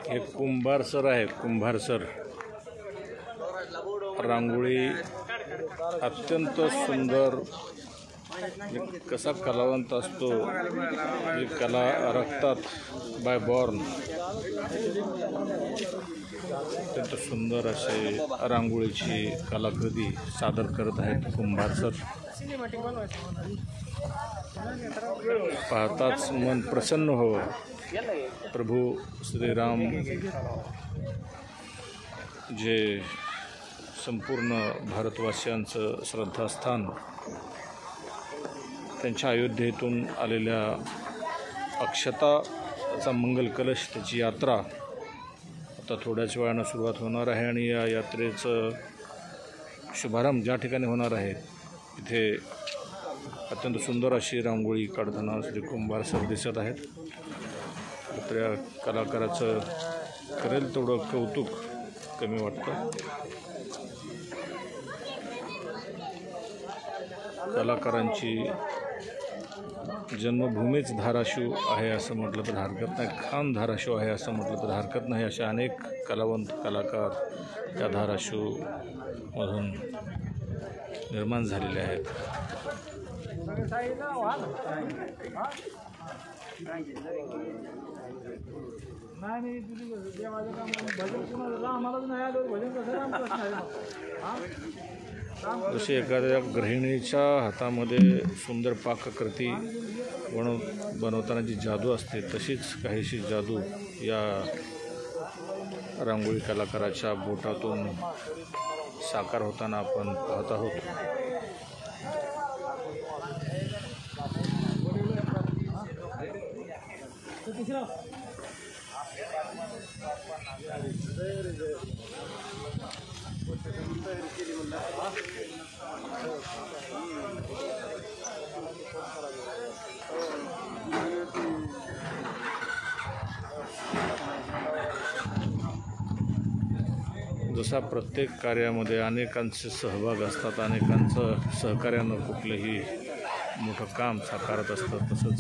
हे कुंभार सर आहे, कुंभार सर रांगोळी अत्यंत सुंदर, कसा कलावंत असतो, ही कला रक्तात बाय बॉर्न. अत्यंत सुंदर असे रांगोळीची कलाकृती सादर करत आहेत कुंभार सर. पाहताच मन प्रसन्न व्हावं. प्रभू श्रीराम जे संपूर्ण भारतवासियांचं श्रद्धास्थान, त्यांच्या अयोध्येतून आलेल्या अक्षताचा मंगल कलश, त्याची यात्रा आता थोड्याच वेळानं सुरुवात होणार आहे आणि या यात्रेचं शुभारंभ ज्या ठिकाणी होणार आहे तिथे अत्यंत सुंदर अशी रांगोळी काढताना श्री कुंभार सर दिसत आहेत. तर या कलाकाराचं करेल तेवढं कौतुक कमी वाटतं. कलाकारांची जन्मभूमीच धाराशिव आहे असं म्हटलं तर हरकत नाही, खान धाराशिव आहे असं म्हटलं तर हरकत नाही. अशा अनेक कलावंत कलाकार त्या धाराशिवमधून निर्माण झालेले आहेत. जसे एखाद्या गृहिणीच्या हातामध्ये सुंदर पाककृती बनवताना जी जादू असते, तशीच काहीशी जादू या रांगोळी कलाकाराच्या बोटातून साकार होताना आपण पाहत आहोत. जसा प्रत्येक कार्यामध्ये अनेकांचे सहभाग असतात, अनेकांचं सहकार्यानं कुठलंही मोठं काम साकारत असतं, तसंच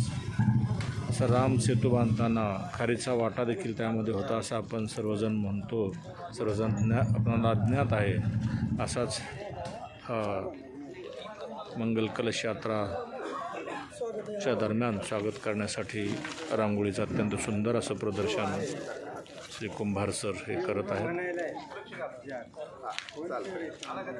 असं राम सेतू बांधताना खारीचा वाटा देखील त्यामध्ये होता असं आपण सर्वजण म्हणतो, सर्वजण आपल्याला ज्ञात आहे. असाच हा मंगल कलश यात्राच्या दरम्यान स्वागत करण्यासाठी रांगोळीचं अत्यंत सुंदर असं प्रदर्शन श्री कुंभार सर हे करत आहेत.